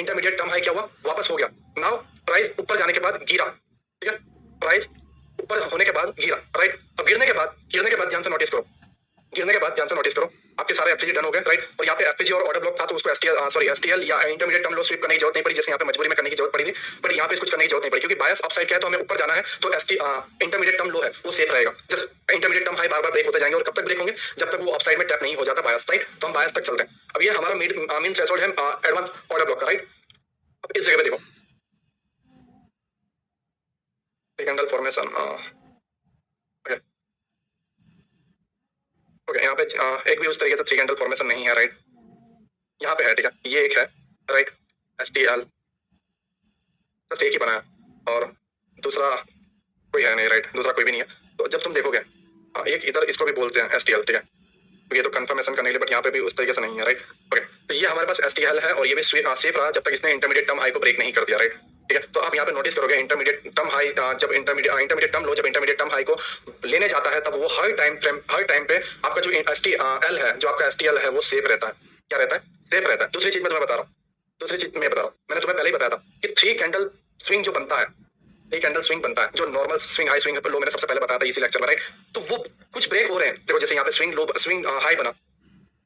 Intermediate term high क्या हुआ, वापस हो गया। नाउ प्राइस ऊपर जाने के बाद गिरा, ठीक है, प्राइस ऊपर होने के बाद गिरा, राइट। अब गिरने के बाद ध्यान से नोटिस करो, गिरने के बाद ध्यान से नोटिस करो, आपके सारे एफपीजी डन हो गए, राइट। और यहाँ पे एफपीजी और ऑर्डर ब्लॉक था तो उसको एसटीएल या इंटरमीडिएट टर्म लो स्वीप करने की जरूरत नहीं पड़ी, जैसे यहाँ पे मजबूरी में करने की जरूरत पड़ी थी, बट यहाँ पे कुछ करने की जरूरत नहीं पड़ी क्योंकि बायस अपसाइड का है तो हमें ऊपर जाना है, तो इंटरमीडिएट टर्म लो है वो सेफ रहेगा। जस्ट इंटरमीडिएट टर्म हाई बार बार ब्रेक होते जाएंगे और कब तक ब्रेक होंगे, जब तक वो अपसाइड में टैप नहीं हो जाता बायस, राइट। तो हम बायस तक चलते हैं। अब ये हमारा मेन थ्रेशोल्ड है एडवांस ऑर्डर ब्लॉक का, राइट। अब इस जगह पे देखो कैंडल फॉर्मेशन, ओके, यहाँ पे एक भी उस तरीके से थ्री कैंडल फॉर्मेशन नहीं है, राइट। यहाँ पे है, ठीक है, ये एक है, राइट, एसटीएल बस एक ही बना है और दूसरा कोई है नहीं, राइट, दूसरा कोई भी नहीं है। तो जब तुम देखोगे एक इधर इसको भी बोलते हैं एसटीएल, ठीक है, तो ये तो कंफर्मेशन करने के लिए, बट यहाँ पे भी उस तरीके से नहीं है, राइट। ओके, तो ये हमारे पास एसटीएल है और ये भी सेफ रहा जब तक इसने इंटरमीडिएट टर्म हाई को ब्रेक नहीं कर दिया, राइट, ठीक है। तो आप यहाँ पे नोटिस करोगे इंटरमीडिएट टर्म हाई जब इंटरमीडिएट टर्म लो जब इंटरमीडिएट टर्म हाई को लेने जाता है तब वो हर टाइम पे आपका जो एसटीएल है, जो आपका एसटीएल है वो सेफ रहता है। क्या रहता है? सेफ रहता है। दूसरी चीज मैं तुम्हें बता रहा हूँ, मैंने तुम्हें पहले ही बताया था कि थ्री कैंडल स्विंग जो बनता है, एक कैंडल स्विंग बनता है जो normal swing high swing low, मैंने सबसे पहले बताया था इसी लेक्चर में, राइट। तो वो कुछ ब्रेक हो रहे हैं, देखो जैसे यहाँ पे स्विंग हाई बना,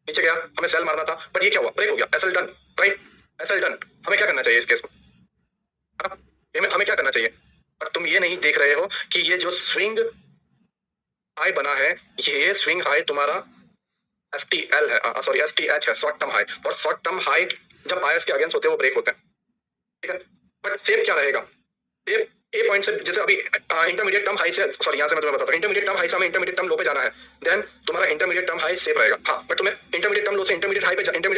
नीचे गया, हमें सेल मारना था, बट ये क्या हुआ, ब्रेक हो गया, SL done, right, SL done. हमें क्या करना चाहिए इस केस में? हमें क्या करना चाहिए? पर तुम ये नहीं देख रहे हो कि ये जो स्विंग हाई बना है, ये स्विंग हाई तुम्हारा एसटीएल है, सॉरी एसटीएच है, शॉर्ट टर्म हाई। और शॉर्ट टर्म हाई जब बायस के अगेंस्ट होते हैं वो ब्रेक होते हैं, ठीक है। बट सेफ क्या रहेगा? सेफ ए पॉइंट से, जैसे अभी इंटरमीडिएट टर्म हाई से, सॉरी यहाँ से मैं तुम्हें बताता हूँ, इंटरमीडिएट टर्म हाई से हमें इंटरमीडिएट टर्म लो पे जाना है, देन तुम्हारा इंटरमीडिएट टर्म हाई सेफ रहेगा। हाँ, बट तुम्हें इंटरमीडिएट टर्म लो से इंटरमीडिएट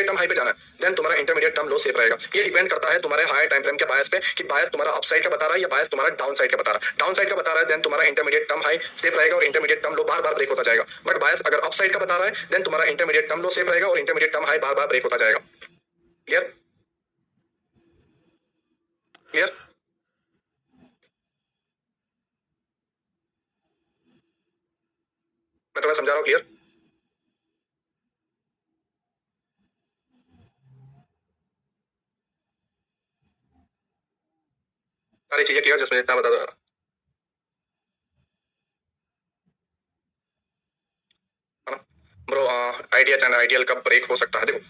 टर्म हाई पे जाना है, देन तुम्हारा इंटरमीडिएट टर्म लो सेफ रहेगा। ये डिपेंड करता है तुम्हारे हाई टाइम फ्रेम के बायस पे कि बायस तुम्हारा अपसाइड का बता रहा है या बायस तुम्हारा डाउन साइड का बता रहा है। डाउन साइड का बता रहा है देन तुम्हारा इंटरमीडिएट टर्म हाई सेफ रहेगा और इंटरमीडिएट टर्म लो बार बार ब्रेक होता जाएगा। बट बायस अगर अपसाइड का बता रहा है देन तुम्हारा इंटरमीडिएट टर्म लो सेफ रहेगा और इंटरमीडिएट टर्म हाई बार बार ब्रेक होता जाएगा। क्लियर? क्लियर? मैं तुम्हें समझा रहा हूँ, क्लियर? सारी चीजें क्लियर जिसमें इतना बता दो। ब्रो आईटीएच एंड आईटीएल कब ब्रेक हो सकता है? देखो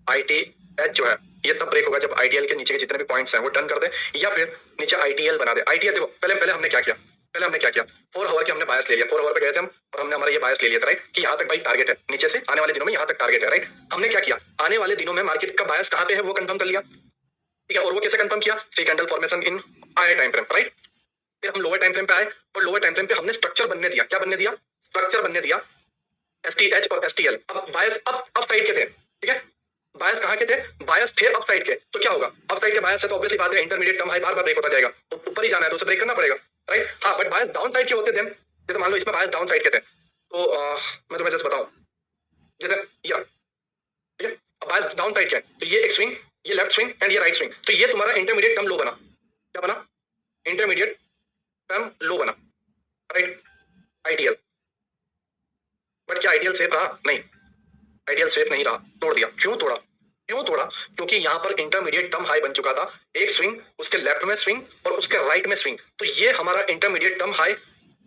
आईटीएच जो है ये तब ब्रेक होगा जब आईटीएल के नीचे के जितने भी पॉइंट्स हैं वो टर्न कर दे या फिर नीचे आईटीएल बना दे। आईटीएल देखो पहले हमने क्या किया, 4 आवर के हमने बायस ले लिया, 4 आवर पे गए थे हम और हमने हमारा ये बायस ले लिया था, राइट, कि यहाँ तक भाई टारगेट है, नीचे से आने वाले दिनों में यहाँ तक टारगेट है, राइट। हमने क्या किया, आने वाले दिनों में मार्केट का बायस कहाँ पे है वो कंफर्म कर लिया, ठीक है। और वो कैसे कंफर्म किया? Three candle formation in higher time frame, right. फिर हम लोअर टाइम फ्रेम पे आए और लोअर टाइम फ्रेम पे हमने स्ट्रक्चर बनने दिया। क्या बनने दिया? स्ट्रक्चर बनने दिया, एसटीएच और एसटीएल। अब बायस अप साइड के थे, ठीक है, बायस कहाँ के थे? बायस थे अप साइड के, तो क्या होगा, अप साइड के बायस है तो ऑब्वियसली बात है इंटरमीडिएट टर्म हाई बार बार ब्रेक होता जाएगा, तो ऊपर ही जाना है तो उसे ब्रेक करना पड़ेगा, राइट। हाँ, बट बायस डाउन साइड के होते थे, जैसे मान लो इसमें बायस डाउन साइड के थे, तो मैं तुम्हें जस्ट बताऊं, जैसे या ठीक है, बायस डाउन साइड के है, तो ये एक स्विंग, ये लेफ्ट स्विंग एंड ये राइट स्विंग, तो ये तुम्हारा इंटरमीडिएट टर्म लो बना। क्या बना? इंटरमीडिएट टर्म लो बना, राइट, आइडियल। बट क्या आइडियल सेफ रहा? नहीं, आइडियल सेफ नहीं रहा, तोड़ दिया। क्यों तोड़ा? क्योंकि यहाँ पर इंटरमीडिएट टर्म हाई बन चुका था, एक स्विंग, उसके लेफ्ट में स्विंग और उसके राइट में स्विंग, तो ये हमारा इंटरमीडिएट टर्म हाई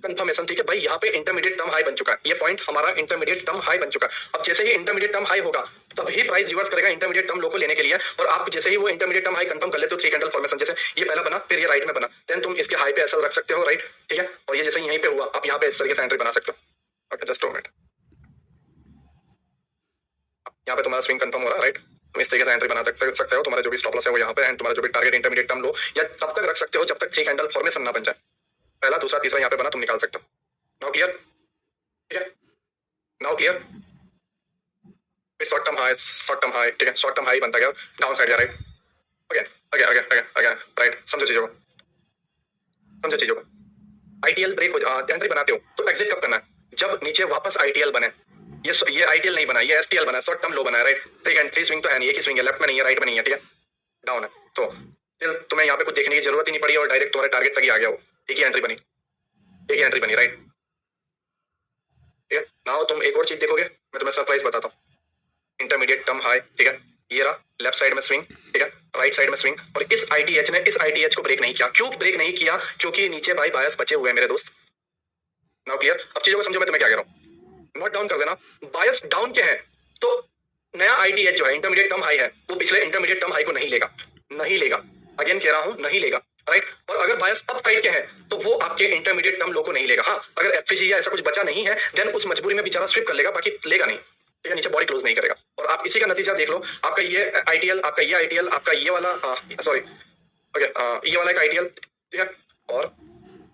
कंफर्मेशन थी कि भाई यहाँ पे इंटरमीडिएट टर्म हाई बन चुका है, ये पॉइंट हमारा इंटरमीडिएट टर्म हाई बन चुका है। अब जैसे ही इंटरमीडिएट टर्म हाई होगा तभी प्राइस रिवर्स करेगा इंटरमीडिएट टर्म लो को लेने के लिए, और आप जैसे ही वो इंटरमीडिएट टर्म हाई कंफर्म कर लेते हो, थ्री कैंडल फॉर्मेशन, जैसे ये पहला बना फिर ये राइट में बना, देन तुम इसके हाई पे एसएल रख सकते हो, राइट, ठीक है। और ये जैसे यहीं पे हुआ, आप यहाँ पे इस तरीके से एंट्री बना सकते हो। ओके, जस्ट 2 मिनट, यहाँ पे तुम्हारा स्विंग कंफर्म हो रहा है, राइट, तुम इस तरीके से एंट्री बना सकते हो, तुम्हारा जो भी स्टॉप लॉस है वो यहाँ पे, एंड तुम्हारा जो भी टारगेट इंटरमीडिएट टर्म लो या तब तक रख सकते हो जब तक थ्री कैंडल फॉर्मेशन ना बन जाए, पहला दूसरा तीसरा यहाँ पे बना, तुम निकाल सकते हो। Now clear? ठीक है, now clear? Short term high, ठीक है, शॉर्ट टर्म हाई बनता गया, down side, right, again, right. समझो चीजों को, आईटीएल ब्रेक हो एंट्री बनाते हो तो एग्जिट कब करना है? जब नीचे वापस आईटीएल बने। ये आईटीएल नहीं बना, ये एसटीएल बना, शॉर्ट टर्म लो बना है, राइट। थ्री स्विंग तो है नहीं, एक ही स्विंग है, लेफ्ट में नहीं है, राइट में नहीं है, ठीक है, डाउन है, तो तुम्हें यहाँ पे कुछ देखने की जरूरत ही नहीं पड़ी और डायरेक्ट तुम्हारे टारगेट तक ही आ गया, वो एक ही एंट्री बनी, राइट, ठीक है। नाउ तुम एक और चीज देखोगे, मैं तुम्हें सरप्राइज बताता हूँ, इंटरमीडिएट टर्म हाई, ठीक है, ये रहा लेफ्ट साइड में स्विंग, ठीक है, राइट साइड में स्विंग, और इस आईटीएच ने इस आईटीएच को ब्रेक नहीं किया। क्यों ब्रेक नहीं किया? क्योंकि नीचे भाई बायस बचे हुए हैं मेरे दोस्त। Now clear? अब चीजों को समझो मैं तुम्हें क्या कह रहा हूँ। नोट डाउन कर देना, बायस डाउन के हैं तो नया आईटीएच जो है इंटरमीडिएट टर्म हाई है वो पिछले इंटरमीडिएट टर्म हाई को नहीं लेगा, नहीं लेगा, अगेन कह रहा हूं नहीं लेगा, राइट। और अगर बायस अप साइड के हैं तो वो आपके इंटरमीडिएट टर्म लो को नहीं लेगा। हाँ, अगर एफजी या ऐसा कुछ बचा नहीं है देन उस मजबूरी में बेचारा स्विप कर लेगा, बाकी लेगा नहीं, ठीक है, नीचे बॉडी क्लोज नहीं करेगा। और आप इसी का नतीजा देख लो, आपका ये आईटीएल, आपका ये आईटीएल, आपका ये वाला सॉरी ओके ये वाला एक आईटीएल, ठीक है, और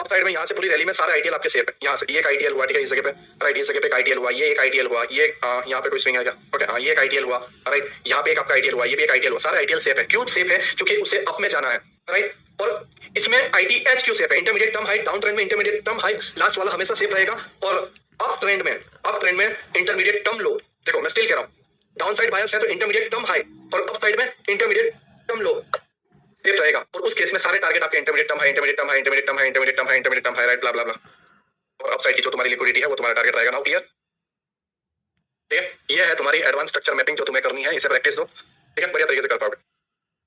अब साइड में यहाँ से पूरी रैली में सारा आईटीएल आपके सेफ है। यहाँ से ये एक आईटीएल हुआ, ठीक है, इस जगह पे, राइट, इस जगह पे एक आईटीएल हुआ, ये एक आईटीएल हुआ, ये यहाँ पे कोई स्विंग आएगा, ओके, ये एक आईटीएल हुआ, राइट, यहाँ पे एक आपका आईटीएल हुआ, ये भी एक आईटीएल हुआ, सारा आईटीएल सेफ है। क्यों सेफ है? क्योंकि उसे अप में जाना है, राइट। और इसमें आईटीएच क्यों सेफ है? Intermediate term high, down trend में इंटरमीडिएट टर्म हाई, लास्ट वाला हमेशा सेफ रहेगा, और अप ट्रेंड में इंटरमीडिएट टर्म लो। देखो मैं स्टिल कह रहा हूँ, डाउन साइड बायस है तो इंटरमीडिएट टर्म हाई, और अप साइड में इंटरमीडिएट टर्म लो सेफ रहेगा। और उस केस में सारे टारगेट आपके intermediate term high, intermediate term high, intermediate term high, intermediate term high, intermediate term high, right, blah blah blah. और अपसाइड की जो तुम्हारी लिक्विडिटी है वो तुम्हारा टारगेट रहेगा। Now clear? ठीक है, ये है तुम्हारी एडवांस स्ट्रक्चर मैपिंग जो तुम्हें करनी है, इसे प्रैक्टिस दो, ठीक है, बढ़िया तरीके से कर पाओगे।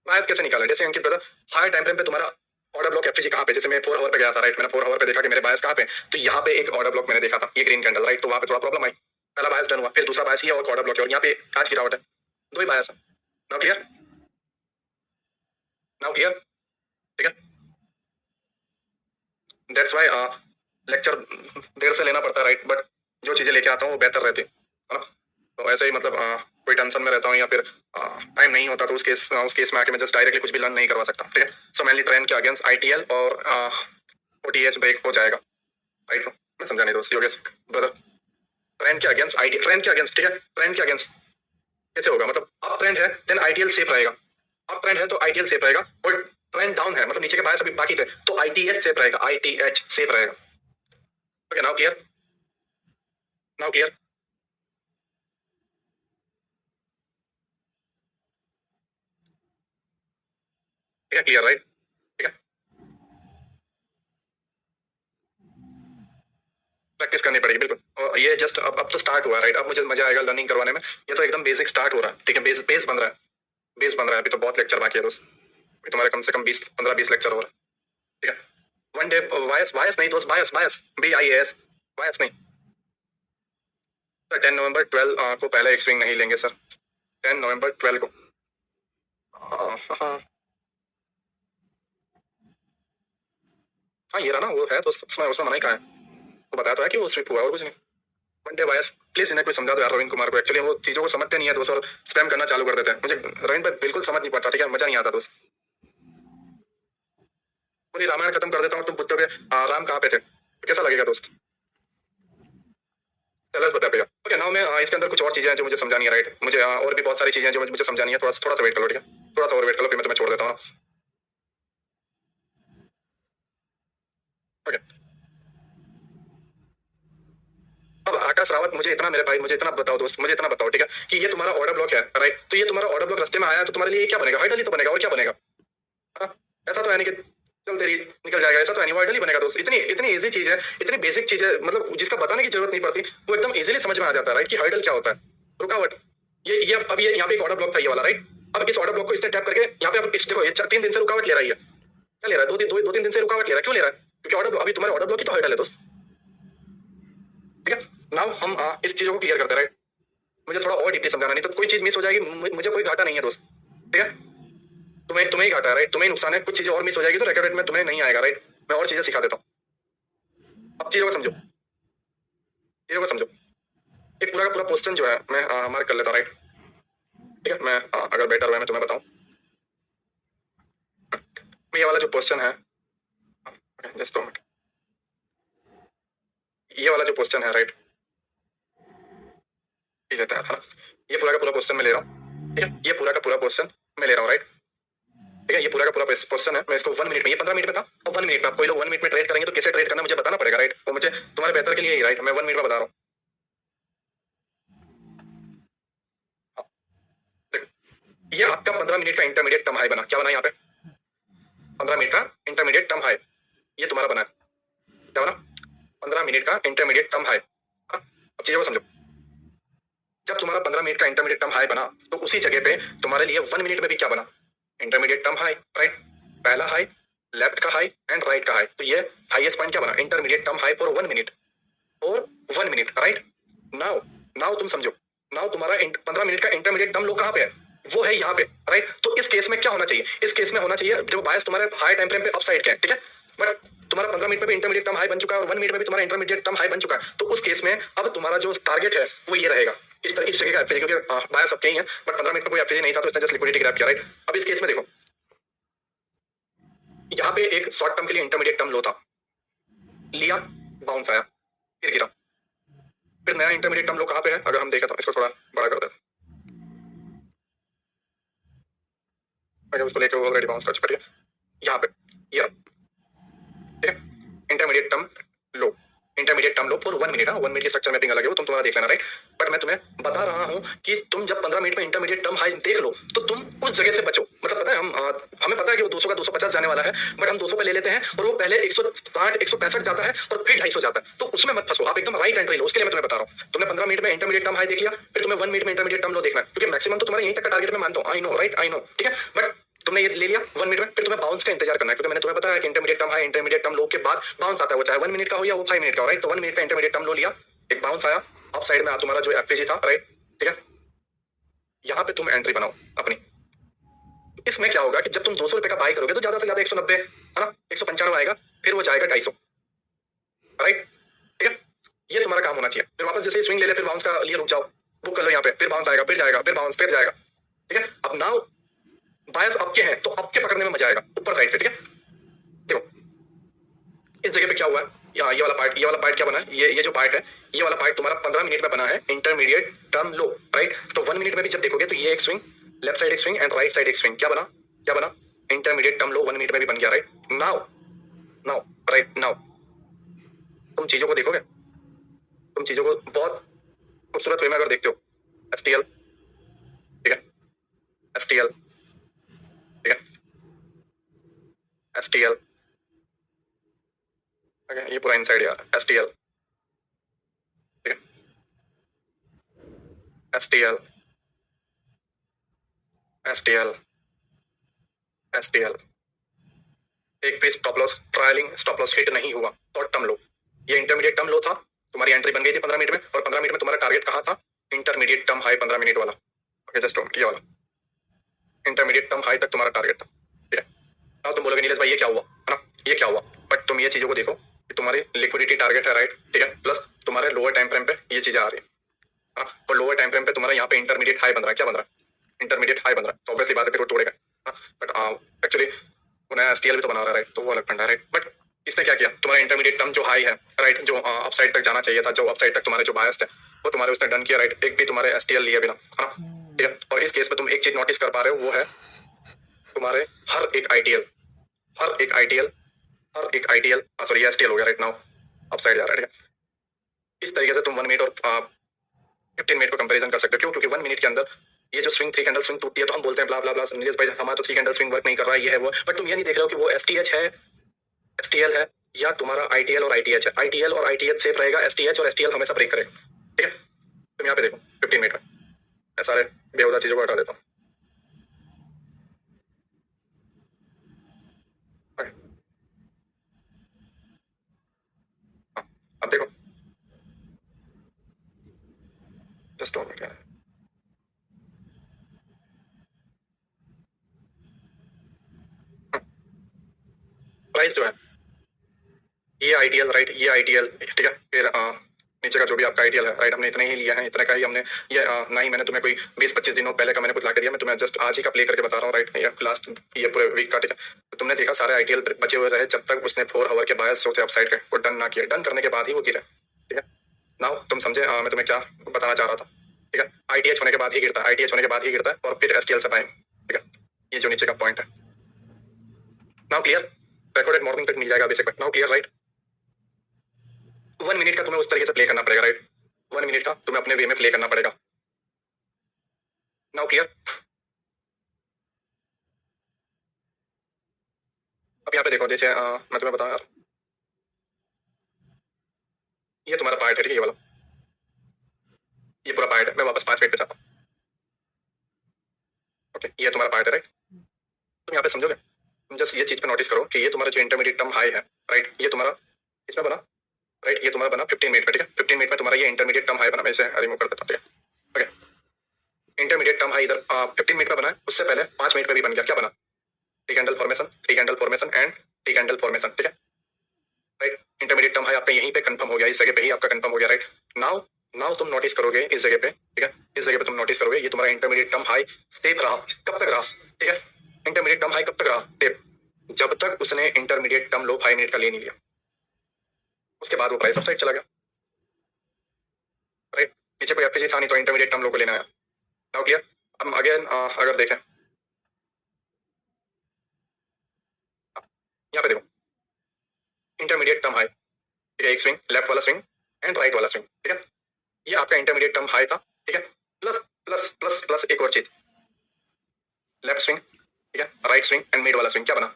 बायस कैसे निकाला? जैसे अंकित ब्रदर, हाई टाइम फ्रेम पे तुम्हारा ऑर्डर ब्लॉक एफजी कहाँ पे? जैसे मैं 4 आवर पे गया था, राइट, मैंने 4 आवर पे देखा कि मेरे बायस कहाँ पे, तो यहाँ पे एक ऑर्डर ब्लॉक मैंने देखा था, ये ग्रीन कैंडल, राइट, तो वहाँ पे थोड़ा प्रॉब्लम आई, पहला बायस डन हुआ, फिर दूसरा बायस ये और ऑर्डर ब्लॉक है, और यहाँ पे आज गिरावट है, दो ही बायस है। Now clear? Now clear? ठीक है, दैट्स वाई लेक्चर देर से लेना पड़ता है, राइट, बट जो चीजें लेके आता हूँ वो बेहतर रहती है ना। तो ऐसे ही मतलब कोई टेंशन में रहता हूँ या फिर टाइम नहीं होता तो उस केस में आके मैं जस्ट डायरेक्टली कुछ भी लर्न नहीं करवा सकता, ठीक है। सो मेनली ट्रेंड के अगेंस्ट आईटीएल और ओटीएच ब्रेक हो जाएगा, राइट। मैं समझा नहीं दोस्त, योगेश ब्रदर, ट्रेंड के अगेंस्ट आई ट्रेंड के अगेंस्ट, ठीक है, ट्रेंड के अगेंस्ट कैसे होगा? मतलब अप ट्रेंड है देन आईटीएल सेफ रहेगा, अप ट्रेंड है तो आईटीएल सेफ रहेगा, और ट्रेंड डाउन है मतलब नीचे के बायस अभी बाकी थे तो आईटीएच सेफ रहेगा, आईटीएच सेफ रहेगा। Okay, now clear? Now clear? ठीक है, क्लियर, राइट, ठीक है। प्रैक्टिस करनी पड़ेगी बिल्कुल, और ये जस्ट अब तो स्टार्ट हुआ, राइट। अब मुझे मजा आएगा लर्निंग करवाने में, ये तो एकदम बेसिक स्टार्ट हो रहा है, ठीक है, बेस बेस बन रहा है, बेस बन रहा है, अभी तो बहुत लेक्चर बाकी है दोस्त, अभी तुम्हारे कम से कम 20-15-20 लेक्चर हो रहा है, ठीक है। वन डे वायस वायस नहीं दोस्त, बायस बायस BIAS, वायस नहीं सर। 10 नवंबर 12 को पहले एक स्विंग नहीं लेंगे सर, 10 नवंबर 12 को। हाँ हाँ, ये रहा ना, वो है तो उसमें मना ही कहा है, वो बताया तो है कि वो स्विप हुआ और कुछ नहीं। वन डे वायस प्लीज इन्हें कोई समझा दो यार रविंद्र कुमार को, एक्चुअली वो चीजों को समझते नहीं है दोस्त, और स्पैम करना चालू कर देते हैं। मुझे रविंद्र भाई बिल्कुल समझ नहीं पाता, ठीक है, मजा नहीं आता दोस्त। पूरी रामायण खत्म कर देता हूँ, तुम पूछते हो राम कहाँ पे थे, तो कैसा लगेगा दोस्त? चलो बता भैया। ओके, नाउ मैं इसके अंदर कुछ और चीजें हैं जो मुझे समझानी है, राइट, मुझे और भी बहुत सारी चीजें हैं जो मुझे समझानी है, थोड़ा सा वेट कर लो, ठीक है, थोड़ा सा और वेट कर लो, फिर मैं तुम्हें छोड़ देता हूँ। ओके, अब आकाश रावत, मुझे इतना मेरे भाई, मुझे इतना बताओ दोस्त, मुझे इतना बताओ, ठीक है, कि ये तुम्हारा ऑर्डर ब्लॉक है, राइट, तो ये तुम्हारा ऑर्डर ब्लॉक रास्ते में आया तो तुम्हारे लिए क्या बनेगा? वाइडल ही तो बनेगा, और क्या बनेगा? हाँ, ऐसा तो है नहीं कि चल तेरी निकल जाएगा, ऐसा तो है नहीं, वाइडल ही बनेगा दोस्त। इतनी इतनी इजी चीज है, इतनी बेसिक चीज है, मतलब जिसका बताने की जरूरत नहीं पड़ती, वो एकदम इजीली समझ में आ जाता है, राइट, कि हर्डल क्या होता है, रुकावट। ये अब ये यहाँ पे एक ऑर्डर ब्लॉक था ये वाला, राइट, अब इस ऑर्डर ब्लॉक को इसने टैप करके यहाँ पे अब इस देखो, ये 3 दिन से रुकावट ले रहा है, क्या ले रहा है? 2-3 दिन से रुकावट ले रहा है, क्यों ले रहा है? क्योंकि ऑर्डर अभी तुम्हारे ऑर्डर ब्लॉक ही तो हर्डल है दोस्त, ठीक है। नाउ हम इस चीजों को क्लियर करते हैं, राइट, मुझे थोड़ा और डीपली समझाना, नहीं तो कोई चीज मिस हो जाएगी, मुझे कोई घाटा नहीं है दोस्त, ठीक है, तुम्हें ही घाटा है, राइट, तुम्हें ही नुकसान है, कुछ चीजें और मिस हो जाएगी तो रेकॉर्ड में तुम्हें नहीं आएगा, राइट, मैं और चीजें सिखा देता हूँ। अब चीजों को समझो, चीजों को समझो। एक पूरा का पूरा क्वेश्चन जो है मैं मार्क कर लेता हूँ, राइट, ठीक है, मैं अगर बेटर हुआ मैं तुम्हें बताऊँ, ये वाला जो क्वेश्चन है, जस्ट मिनट, ये वाला जो क्वेश्चन है, राइट, ये लेता है, हाँ, ये पूरा का पूरा क्वेश्चन मैं ले रहा हूँ, ठीक है, ये पूरा का पूरा क्वेश्चन मैं ले रहा हूँ, राइट, ठीक है, ये पूरा का पूरा क्वेश्चन है, मैं इसको 1 मिनट में, ये 15 मिनट में था, और 1 मिनट में, कोई लोग 1 मिनट में ट्रेड करेंगे तो कैसे ट्रेड करना मुझे बताना पड़ेगा, राइट, वो मुझे तुम्हारे बेहतर के लिए ही, राइट, मैं 1 मिनट में बता रहा हूँ। ये आपका 15 मिनट का इंटरमीडिएट टर्म हाई बना, क्या बना यहाँ पे? 15 मिनट का इंटरमीडिएट टर्म हाई, ये तुम्हारा बना है, क्या बना? 15 मिनट का इंटरमीडिएट टर्म हाई। अब चीजों को समझो, जब तुम्हारा 15 मिनट का इंटरमीडिएट टर्म हाई बना तो उसी जगह पे तुम्हारे लिए 1 मिनट में भी क्या बना, इंटरमीडिएट टर्म हाई, राइट। पहला हाई, लेफ्ट का हाई एंड राइट का हाई, तो ये हाईएस्ट पॉइंट क्या बना, intermediate term high for 1 minute, और 1 मिनट, राइट। नाउ नाउ तुम समझो, नाउ तुम्हारा 15 मिनट का इंटरमीडिएट टर्म लो कहां पे है, वो है यहाँ पे, राइट। तो इस केस में क्या होना चाहिए, इस केस में होना चाहिए जो बायस तुम्हारे हाई टाइम फ्रेम पे अप साइड के है, ठीक है। बट तुम्हारा 15 मिनट में भी इंटरमीडिएट टर्म हाई बन चुका है और 1 मिनट में भी तुम्हारा इंटरमीडिएट टर्म हाई बन चुका है, तो उस केस में अब तुम्हारा जो टारगेट है वो ये रहेगा, इस जगह का एफएजी, क्योंकि बायस अब ही है, बट 15 मिनट में कोई एफएजी नहीं था तो इसने जस्ट लिक्विडिटी ग्रैब किया, राइट। अब इस केस में देखो, यहाँ पे एक शॉर्ट टर्म के लिए इंटरमीडिएट टर्म लो था, लिया, बाउंस आया, फिर गिरा, फिर नया इंटरमीडिएट टर्म लो कहां पे है, अगर हम देखें तो इसको थोड़ा बड़ा कर दें, अगर उसको लेके ऑलरेडी बाउंस कर चुका है, यहाँ पे ये, ठीक है। Intermediate term low, intermediate term low for 1 minute, 1 minute की स्ट्रक्चर मैपिंग अलग है, वो तुम तुम्हारा देख लेना, राइट। बट मैं तुम्हें बता रहा हूँ कि तुम जब 15 मिनट में इंटरमीडिएट टर्म हाई देख लो तो तुम उस जगह से बचो, मतलब पता है हमें पता है कि वो 200 का 250 जाने वाला है, बट हम 200 पे ले लेते हैं और वो पहले 160 165 जाता है और फिर 250 जाता है, तो उसमें मत फंसो, आप एकदम राइट एंट्री लो, उसके लिए मैं तुम्हें बता रहा हूँ। तुमने 15 मिनट में इंटरमीडिएट टर्म हाई देख लिया, फिर तुम्हें 1 मिनट में इंटरमीडिएट टर्म लो देखना है, क्योंकि मैक्सिमम तो तुम्हारा यहीं तक का टारगेट मैं मानता हूँ, I know, right, I know, ठीक है। बट तुमने ये ले लिया 1 मिनट में, फिर तुम्हें बाउंस का इंतजार करना है, क्योंकि मैंने तुम्हें बताया कि intermediate term high intermediate term लो के बाद बाउंस आता है, वो चाहे 1 मिनट का हो या वो 5 मिनट का हो, राइट। तो 1 मिनट का इंटरमीडिएट टर्म लो लिया, एक बाउंस आया, अप साइड में तुम्हारा जो एफएजी था, राइट, ठीक है। यहाँ पे तुम एंट्री बनाओ अपनी। इसमें क्या होगा कि जब तुम 200 रुपए का बाय करोगे तो ज्यादा से ज्यादा 190 है ना, 195 आएगा, फिर वो जाएगा 250, राइट, ठीक है। ये तुम्हारा काम होना चाहिए। फिर वापस जैसे स्विंग ले ले, फिर बाउंस का लिए रुक जाओ, बुक कर लो यहाँ पे, फिर बाउंस आएगा, फिर जाएगा, फिर बाउंस, फिर जाएगा, ठीक है। अब नाउ बायस आपके हैं तो आपके पकड़ने में मजा आएगा ऊपर साइड पे, ठीक है। देखो इस जगह पे क्या हुआ है, ये वाला पार्ट क्या बना है, ये जो पार्ट है, ये वाला पार्ट तुम्हारा 15 मिनट में बना है इंटरमीडिएट टर्म लो, राइट। तो 1 मिनट में भी जब देखोगे तो ये एक स्विंग, लेफ्ट साइड एक स्विंग एंड राइट साइड एक स्विंग, क्या बना, क्या बना, इंटरमीडिएट टर्म लो 1 मिनट में भी बन गया, right. Now now right now तुम चीजों को देखोगे, तुम चीजों को बहुत खूबसूरत वे में अगर देखते हो, एसटीएल, ठीक है, एसटीएल, ठीक है, एसटीएल, ये पूरा इनसाइड यार, एसटीएल, ठीक है, एसटीएल, एसटीएल, एसटीएल, एक भी stop loss, trailing stop loss hit नहीं हुआ, शॉर्ट टर्म लो, ये इंटरमीडिएट टर्म लो था, तुम्हारी एंट्री बन गई थी 15 मिनट में, और 15 मिनट में तुम्हारा टारगेट कहाँ था, इंटरमीडिएट टर्म हाई 15 मिनट वाला, ओके, जस्ट ये वाला इंटरमीडिएट टर्म हाई तक तुम्हारा टारगेट था, ठीक है। अब तुम बोलोगे नीलेश भाई ये क्या हुआ, है ना, ये क्या हुआ, बट तुम ये चीजों को देखो कि तुम्हारी लिक्विडिटी टारगेट है, राइट, ठीक है, प्लस तुम्हारे लोअर टाइम फ्रेम पे ये चीजें आ रही है, और लोअर टाइम फ्रेम पे तुम्हारा यहाँ पे इंटरमीडिएट हाई बन रहा है, क्या बन रहा है, इंटरमीडिएट हाई बन रहा है, तो ऑब्वियसली बात है फिर वो तोड़ेगा, बट एक्चुअली उन्हें एसटीएल भी तो बना रहा है, राइट, तो वो अलग फंडा है, राइट। बट इसने क्या किया, तुम्हारा इंटरमीडिएट टर्म जो हाई है, राइट, जो अपसाइड तक जाना चाहिए था, जो अपसाइड तक तुम्हारे जो बायस थे वो तुम्हारे उसने डन किया, राइट, एक भी तुम्हारे एसटीएल लिए बिना, है ना, ठीक है। और इस केस में तुम एक चीज नोटिस कर पा रहे हो, वो है तुम्हारे हर एक आईटीएल, हर एक आईटीएल, हर एक आईटीएल, सॉरी एसटीएल हो गया, राइट, नाउ अपसाइड जा रहा है, ठीक है। इस तरीके से तुम 1 मिनट और 15 मिनट को कंपैरिजन कर सकते हो, क्यों, क्योंकि 1 मिनट के अंदर ये जो स्विंग 3 कैंडल स्विंग टूटती है तो हम बोलते हैं ब्ला ब्ला ब्ला, नीलेश भाई हमारा तो 3 कैंडल स्विंग वर्क नहीं कर रहा है, ये है वो, बट तुम ये नहीं देख रहे हो कि वो एसटीएच है, एसटीएल है, या तुम्हारा आईटीएल और आईटीएच है, आईटीएल और आईटीएच सेफ रहेगा, एसटीएच और एसटीएल हमेशा ब्रेक करेगा, ठीक है। तुम यहाँ पे देखो 15 मिनट में मैं सारे बेहुदा चीजों को हटा देता हूँ, अब देखो जस्ट क्या है, प्राइस जो है ये आईटीएल, राइट, ये आईटीएल, ठीक है, फिर नीचे का जो भी आपका आईटीएल है, राइट, हमने इतने ही लिया है, इतने का ही हमने ये ना ही मैंने तुम्हें कोई 20-25 दिनों पहले का मैंने कुछ ला के दिया, मैं तुम्हें जस्ट आज ही का प्ले करके बता रहा हूँ, राइट, ये लास्ट ये पूरे वीक का, ठीक है। तो तुमने देखा सारे आईटीएल बचे हुए रहे जब तक उसने 4 आवर के बायस जो थे अपसाइड के वो डन ना किया, डन करने के बाद ही वो गिरे, ठीक है। नाउ तुम समझे मैं तुम्हें क्या बताना चाह रहा था, ठीक है। आईटीएच होने के बाद ही गिरता है, आईटीएच होने के बाद ही गिरता है, और फिर एसटीएल से बाइंग, ठीक है, ये जो नीचे का पॉइंट है। नाउ क्लियर, रिकॉर्डेड मॉर्निंग तक मिल जाएगा अभी से, नाउ क्लियर, राइट। 1 मिनट का तुम्हें उस तरीके से प्ले करना पड़ेगा, राइट, 1 मिनट का तुम्हें अपने वे में प्ले करना पड़ेगा, नाउ क्लियर। अब यहाँ पे देखो, जैसे मैं तुम्हें बताऊं यार, ये तुम्हारा पार्ट है, ठीक है, ये वाला, ये पूरा पार्ट है, मैं वापस 5 मिनट पे जाता हूँ। ओके, ये तुम्हारा पार्ट है राइट। तुम यहाँ पे समझोगे, तुम जस्ट ये चीज पे नोटिस करो कि ये तुम्हारा जो इंटरमीडिएट टर्म हाई है राइट, ये तुम्हारा इसमें बना राइट, ये तुम्हारा बना 15 मिनट में, ठीक है। 15 मिनट में तुम्हारा ये इंटरमीडिएट टर्म हाई बना, मैं इसे रिमूव कर देता हूँ, ठीक है। ओके, इंटरमीडिएट टर्म हाई इधर 15 मिनट में बना है, उससे पहले 5 मिनट में भी बन गया, क्या बना? T candle formation, T candle formation and T candle formation, ठीक है राइट। इंटरमीडिएट टर्म हाई आपका यहीं पे कंफर्म हो गया, इस जगह पे ही आपका कंफर्म हो गया राइट। नाउ नाउ तुम नोटिस करोगे इस जगह पे, ठीक है, इस जगह पे तुम नोटिस करोगे ये तुम्हारा इंटरमीडिएट टर्म हाई सेफ रहा, कब तक रहा, ठीक है। इंटरमीडिएट टर्म हाई कब तक रहा सेफ? जब तक उसने इंटरमीडिएट टर्म लो 5 मिनट का ले नहीं लिया, उसके बाद वो प्राइस अपसाइड चला गया राइट। नीचे कोई एफपीजी था नहीं तो इंटरमीडिएट टर्म लो को लेना है। Now clear? अब अगेन अगर देखें यहाँ पे देखो, इंटरमीडिएट टर्म हाई, ठीक है, एक स्विंग लेफ्ट वाला स्विंग एंड राइट वाला स्विंग, ठीक है। ये आपका इंटरमीडिएट टर्म हाई था, ठीक है। प्लस प्लस प्लस प्लस एक और चीज, लेफ्ट स्विंग, ठीक है, राइट स्विंग एंड मिड वाला स्विंग, क्या बना?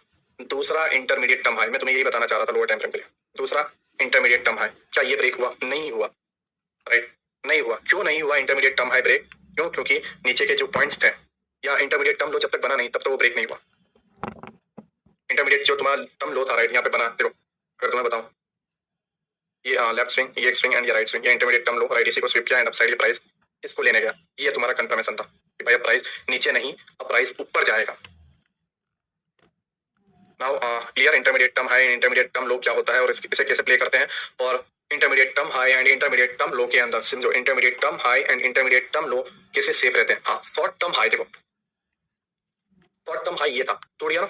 दूसरा इंटरमीडिएट टर्म हाई। मैं तुम्हें यही बताना चाह रहा था लोअर टाइम फ्रेम के लिए, दूसरा इंटरमीडिएट टर्म हाई। क्या ये ब्रेक हुआ? नहीं हुआ राइट, नहीं हुआ। क्यों नहीं हुआ इंटरमीडिएट टर्म हाई ब्रेक? क्यों? क्योंकि नीचे के जो पॉइंट्स थे या इंटरमीडिएट टर्म लो जब तक बना नहीं तब तक वो ब्रेक नहीं हुआ। इंटरमीडिएट जो तुम्हारा टर्म लो था राइट, यहाँ पे बना, देखो अगर तुम्हें बताऊं, ये लेफ्ट स्विंग, ये एक स्विंग एंड ये राइट स्विंग, ये इंटरमीडिएट टर्म लो राइट, इसी को स्विप किया एंड अपसाइड ये प्राइस इसको लेने गया। ये तुम्हारा कंफर्मेशन था कि भाई अब प्राइस नीचे नहीं, अब प्राइस ऊपर जाएगा। Now clear intermediate term high, intermediate term लो क्या होता है और इसे कैसे प्ले करते हैं, और intermediate term high and intermediate term लो के अंदर समझो intermediate term high and intermediate term लो कैसे सेफ रहते हैं। हाँ, शॉर्ट टर्म हाई देखो, शॉर्ट टर्म हाई ये था, टूट गया ना,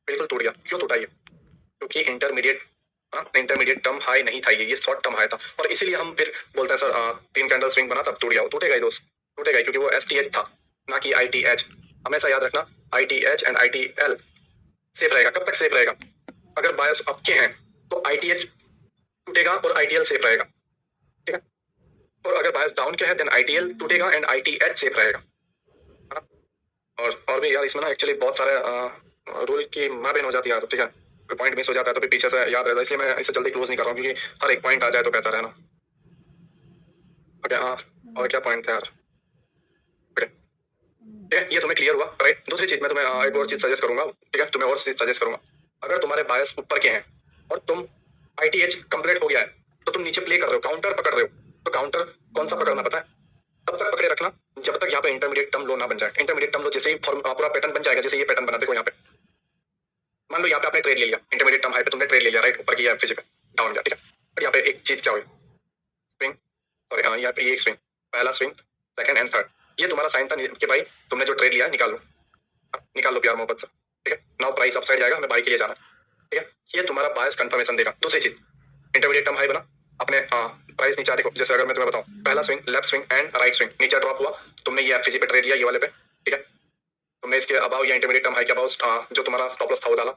बिल्कुल टूट गया। क्यों टूटा ये? क्योंकि इंटरमीडिएट टर्म हाई नहीं था, ये शॉर्ट टर्म हाई था, और इसीलिए हम फिर बोलते हैं सर 3 कैंडल स्विंग बना तब टूट गया। वो टूटेगा ही दोस्त, टूटेगा ही, क्योंकि वो STH था ना कि ITH। हमेशा याद रखना ITH एंड ITL सेफ रहेगा। कब तक सेफ रहेगा? अगर बायस अप के हैं तो ITH टूटेगा और ITL सेफ रहेगा, ठीक है। और अगर बायस डाउन के हैं देन ITL टूटेगा एंड ITH सेफ रहेगा, है ना। और भी यार इसमें ना एक्चुअली बहुत सारे रूल की माबेन हो जाती है, तो ठीक है, कोई पॉइंट मिस हो जाता है तो फिर पीछे से याद रहता है, इसलिए मैं इसे जल्दी क्लोज नहीं कर रहा हूँ, क्योंकि हर एक पॉइंट आ जाए तो कहता रहना। ओके, हाँ, और क्या पॉइंट था यार? ओके, ठीक है, ये तुम्हें क्लियर हुआ राइट। दूसरी चीज मैं तुम्हें एक और चीज सजेस्ट करूंगा, ठीक है, तुम्हें और चीज सजेस्ट करूंगा। अगर तुम्हारे बायस ऊपर के हैं और तुम ITH कंप्लीट हो गया है तो तुम नीचे प्ले कर रहे हो, काउंटर पकड़ रहे हो, तो काउंटर कौन सा पकड़ना पता है? तब तक पकड़े रखना जब तक यहाँ पे इंटरमीडिएट टर्म लो ना बन जाए। इंटरमीडिएट टर्म लो जैसे ही पूरा पैटर्न बन जाएगा, जैसे ये पैटर्न बना, देखो यहाँ पे मान लो यहाँ पे आपने ट्रेड ले लिया, इंटरमीडिएट टर्म हाई पे तुमने ट्रेड ले लिया राइट, ऊपर की एफजी पे डाउन गया, ठीक है। और यहाँ पे एक चीज क्या हुई, स्विंग, सॉरी यहाँ पे ये एक स्विंग, पहला स्विंग, सेकंड एंड थर्ड, ये तुम्हारा साइन था कि भाई तुमने जो ट्रेड लिया है निकाल लो, निकाल लो प्यार मोहब्बत से, ठीक है। नाउ प्राइस अपसाइड जाएगा, हमें बाई के लिए जाना है, ठीक है। ये तुम्हारा बायस कंफर्मेशन देगा। दूसरी चीज, इंटरमीडिएट टर्म हाई बना, अपने प्राइस नीचे देखो, जैसे अगर मैं तुम्हें बताऊं, पहला swing, left swing and right swing, नीचे ड्रॉप हुआ, तुमने ये एफजी पे ट्रेड लिया, ये वाले पे, ठीक है। तुमने इसके अबाव या इंटरमीडिएट टर्म हाई के अबाव जो तुम्हारा स्टॉप लॉस था वो डाला,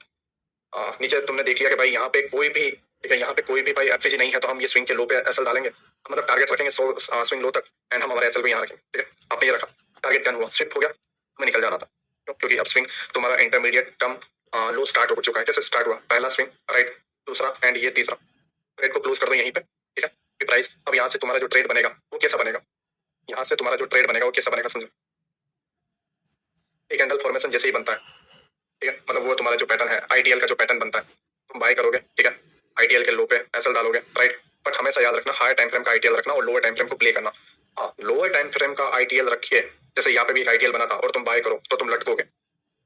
नीचे तुमने देख लिया कि भाई यहाँ पे कोई भी, ठीक है, यहाँ पे कोई भी भाई एफजी नहीं है, तो हम ये स्विंग के लो पे एसएल डालेंगे, मतलब टारगेट रखेंगे 100 स्विंग लो तक एंड हम हमारे एसएल को यहाँ रखेंगे, ठीक है। आपने ये रखा, टारगेट डन हुआ, स्विप हो गया, हमें निकल जाना था। क्योंकि अब स्विंग तुम्हारा इंटरमीडिएट टर्म लो स्टार्ट हो चुका है। कैसे स्टार्ट हुआ? पहला स्विंग राइट, दूसरा एंड ये तीसरा, ट्रेड को क्लोज कर दो यहीं पे, ठीक है। फिर प्राइस अब यहाँ से तुम्हारा जो ट्रेड बनेगा वो कैसा बनेगा, यहाँ से तुम्हारा जो ट्रेड बनेगा वो कैसा बनेगा समझो, एक कैंडल फॉर्मेशन जैसे ही बनता है, ठीक है, मतलब वो तुम्हारा जो पैटर्न है ITL का जो पैटर्न बनता है, तुम बाय करोगे, ठीक है, ITL के लो पे एसएल डालोगे राइट। बट हमेशा याद रखना हायर टाइम फ्रेम का ITL रखना और लोअर टाइम फ्रेम को प्ले करना। हाँ, लोअर टाइम फ्रेम का ITL रखिए, जैसे यहाँ पे भी एक ITL बना था और तुम बाय करो तो तुम लटकोगे।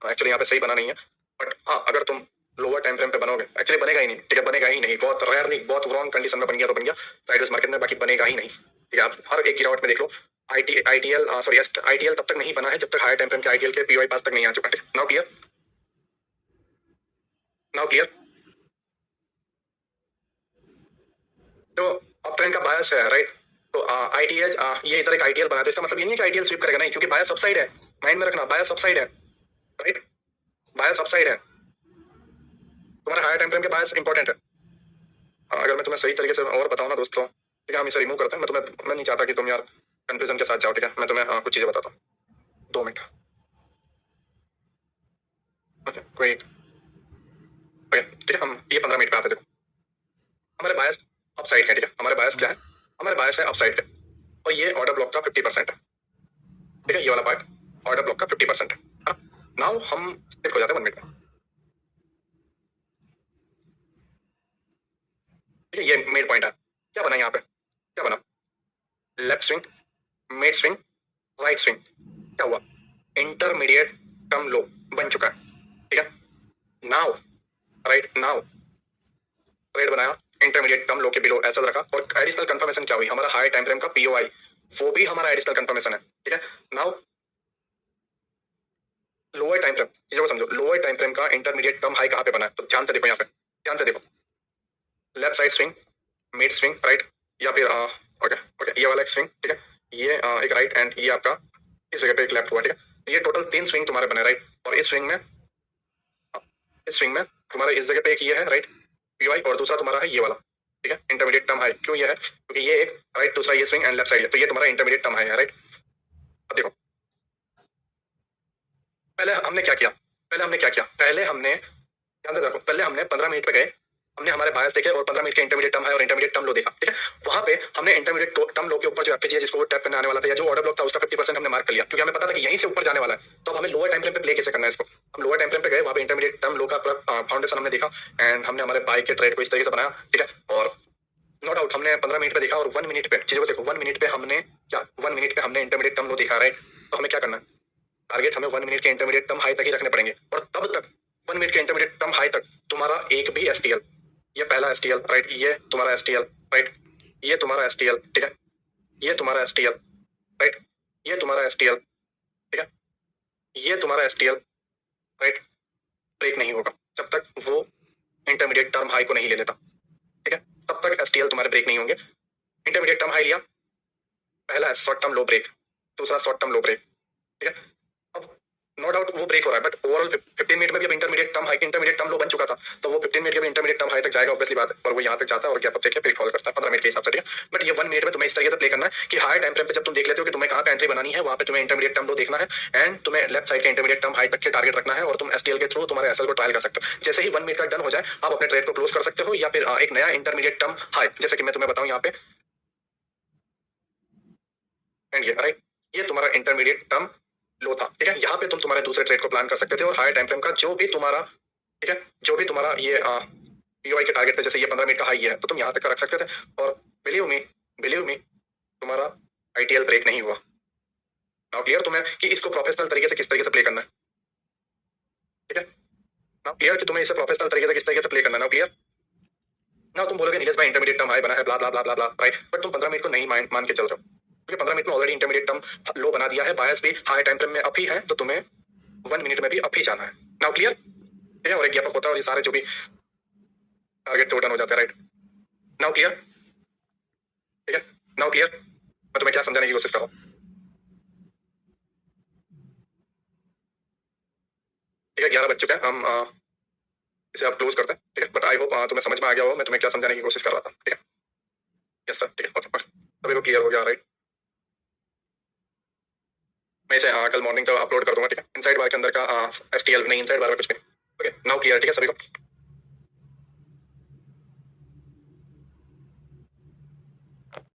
एक्चुअली यहाँ पे सही बना नहीं है, बट हाँ अगर तुम लोअर टाइम फ्रेम पे बनोगे, एक्चुअली बनेगा ही नहीं, ठीक है, बनेगा ही नहीं, बहुत रेयरली, बहुत रॉन्ग कंडीशन में बन गया तो बन गया साइडवेज मार्केट में, बाकी बनेगा ही नहीं, ठीक है। आप हर एक गिरावट में देख लो, ITL तब तक नहीं बना है जब तक हायर टाइम फ्रेम के ITL के PY पास तक नहीं आ चुका है। Now clear, now clear. तो अप ट्रेंड का बायस है राइट, तो ITL ये इधर एक ITL बना, तो इसका मतलब ये नहीं है कि ITL स्वीप करेगा, नहीं, क्योंकि बायस अपसाइड है, माइंड में रखना, बायस अपसाइड है राइट, बायस अपसाइड है, तुम्हारे हायर टाइम फ्रेम के बायस इंपॉर्टेंट है। अगर मैं तुम्हें सही तरीके से और बताऊं ना दोस्तों, ठीक है, हम इसे रिमूव करते हैं, मैं नहीं चाहता कि तुम यार कंफ्यूजन के साथ जाओ, ठीक है। मैं तुम्हें कुछ चीजें बताता हूँ, 2 मिनट, ओके, कोई ओके, ठीक है। हम ये 15 मिनट पे आते, देखो हमारे बायस अपसाइड है, ठीक है, हमारे बायस क्या है, हमारे बायस है अपसाइड है, और ये ऑर्डर ब्लॉक का 50% है, ठीक है, ये वाला पार्ट ऑर्डर ब्लॉक का 50% है। नाउ हम स्किप हो जाते हैं 1 मिनट में, ठीक है, ये मेन पॉइंट है। क्या बना यहाँ पे, क्या बना, left swing, mid swing, right swing, क्या हुआ, इंटरमीडिएट टर्म लो बन चुका है, ठीक है। नाउ राइट, नाउ ट्रेड बनाया, इंटरमीडिएट टर्म लो के बिलो ऐसा रखा, और एडिशनल कंफर्मेशन क्या हुई, हमारा हाई टाइम फ्रेम का पीओआई, वो भी हमारा एडिशनल कंफर्मेशन है, ठीक है। नाउ लोअर टाइम फ्रेम, चीजों को समझो, लोअर टाइम फ्रेम का इंटरमीडिएट टर्म हाई कहाँ पे बना है, तो ध्यान से देखो यहाँ पे, ध्यान से देखो, left side swing, mid swing right, या फिर ओके ओके, ये वाला एक स्विंग, ठीक है, ये एक राइट एंड ये आपका इस जगह पे एक लेफ्ट हुआ, ठीक है। ये टोटल 3 स्विंग तुम्हारे बने राइट, और इस स्विंग में, इस स्विंग में तुम्हारे इस जगह पे एक ये है राइट पीवाई, और दूसरा तुम्हारा है ये वाला, ठीक है, इंटरमीडिएट टर्म हाई। क्यों ये है, क्योंकि ये एक राइट, दूसरा ये स्विंग एंड लेफ्ट साइड है, तो ये तुम्हारा इंटरमीडिएट टर्म हाई है राइट। अब देखो पहले हमने क्या किया, पहले हमने क्या किया, पहले हमने ध्यान से देखो, पहले हमने 15 मिनट पे गए, हमने हमारे बायस देखे और 15 मिनट के इंटरमीडिएट टर्म है और इंटरमीडिएट टर्म लो देखा, ठीक है। वहां पे हमने इंटरमीडिएट टर्म लो के ऊपर जो एफएजी है जिसको वो टैप करने आने वाला था, या जो ऑर्डर ब्लॉक था उसका 50% हमने मार्क कर लिया, क्योंकि हमें पता था कि यहीं से ऊपर जाने वाला है। तो अब हमें लोअर टाइम फ्रेम पे प्ले कैसे करना है इसको, हम लोअर टाइम फ्रेम पे गए, वहां पे इंटरमीडिएट टर्म लो का फाउंडेशन हमने देखा, एंड हमने हमारे बाय के ट्रेड को इस तरीके से बनाया, ठीक है। और नो डाउट हमने 15 मिनट पे देखा, और 1 मिनट पे चीजों को देखो, 1 मिनट पे हमने क्या, 1 मिनट पे हमने इंटरमीडिएट टर्म लो देखा राइट। तो हमें क्या करना है, टारगेट हमें 1 मिनट के इंटरमीडिएट टर्म हाई तक ही रखने पड़ेंगे, और तब तक 1 मिनट के इंटरमीडिएट टर्म हाई तक तुम्हारा एक भी एसटीएल, ये पहला एसटीएल राइट, ये तुम्हारा एसटीएल राइट, ये तुम्हारा एसटीएल, ठीक है, ये तुम्हारा एसटीएल राइट, ये तुम्हारा एसटीएल, ठीक है, ये तुम्हारा एसटीएल राइट, ब्रेक नहीं होगा जब तक वो इंटरमीडिएट टर्म हाई को नहीं ले लेता, ठीक है, तब तक एसटीएल तुम्हारे ब्रेक नहीं होंगे। इंटरमीडिएट टर्म हाई लिया, पहला शॉर्ट टर्म लो ब्रेक, दूसरा शॉर्ट टर्म लो ब्रेक, ठीक है। अब नो डाउट वो ब्रेक हो रहा है, बट ओवरऑल 15 मिनट में भी अब intermediate term high, intermediate term लो बन चुका था, तो वो 15 मिनट के भी इंटरमीडिएट टर्म हाई तक जाएगा ऑब्वियसली बात है, और वो यहाँ तक जाता है और गैप अप देके ब्रेक फॉलो करता है 15 मिनट के हिसाब से, ठीक है। बट ये 1 मिनट में तुम्हें इस तरीके से प्ले करना है कि हाई टाइम फ्रेम पे जब तुम देख लेते हो कि तुम्हें कहाँ पे एंट्री बनानी है, वहाँ पे तुम्हें इंटरमीडिएट टर्म लो देखना है, एंड तुम्हें लेफ्ट साइड के इंटरमीडिएट टर्म हाई तक के टारगेट रखना है, और तुम एसटीएल के थ्रू तुम्हारे एसएल को ट्रायल कर सकते हो। जैसे ही 1 मिनट का डन हो जाए, आप अपने ट्रेड को क्लोज कर सकते हो, या फिर एक नया इंटरमीडिएट टर्म हाई, जैसे कि मैं तुम्हें बताऊं यहाँ पे, एंड ये राइट, ये तुम्हारा इंटरमीडिएट टर्म लो था, ठीक है। यहाँ पे तुम तुम्हारे दूसरे ट्रेड को प्लान कर सकते थे, और हाई टाइम फ्रेम का जो भी तुम्हारा, ठीक है, जो भी तुम्हारा ये पीओआई के टारगेट थे, जैसे ये 15 मिनट का हाई है, तो तुम यहाँ तक का रख सकते थे, और बिलीव मी तुम्हारा आईटीएल ब्रेक नहीं हुआ। नाउ क्लियर तुम्हें कि इसको प्रोफेशनल तरीके से किस तरीके से प्ले करना है, ठीक है। नाउ क्लियर कि तुम्हें इसे प्रोफेशनल तरीके से किस तरीके से प्ले करना है, नाउ क्लियर। नाउ तुम बोलोगे नीलेश भाई इंटरमीडिएट टर्म हाई बना है, ब्ला blah blah blah blah right, but तुम 15 मिनट को नहीं मान के चल रहे हो, क्योंकि 15 मिनट में ऑलरेडी इंटरमीडिएट टर्म लो बना दिया है, बायस भी हाई टाइम फ्रेम में अप ही है, तो तुम्हें 1 मिनट में भी अप ही जाना है। नाउ क्लियर, ठीक है, और एक गैप अप होता है, और ये सारे जो भी टारगेट थे डन हो जाते हैं राइट। नाउ क्लियर, ठीक है, नाउ क्लियर, मैं तुम्हें क्या समझाने की कोशिश कर रहा हूँ, ठीक है। 11 बज चुके हैं, हम इसे आप क्लोज करते हैं, ठीक है। बट आई होप तुम्हें समझ में आ गया हो मैं तुम्हें क्या समझाने की कोशिश कर रहा था, ठीक है। यस सर, ठीक है, ओके, सभी को क्लियर हो गया राइट। मैं इसे कल मॉर्निंग तक अपलोड कर दूंगा, ठीक है। इनसाइड बार के अंदर का एसटीएल नहीं, इनसाइड बार में कुछ भी, ओके। नाउ क्लियर, ठीक है सभी को।